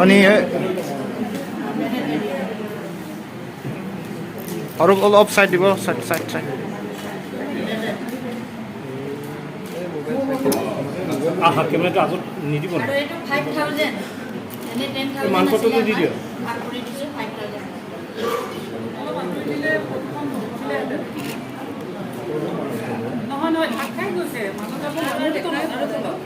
अनि अरू of side দিব साइड साइड साइड আহা কেমেৰাটো আগত নিদিব না আৰু এইটো 5000 এনে 10000 মাংসটো দি দিও আপুনি দিছে 5000 নহয় নহয় থাকাই গৈছে মাংসটো দুজনক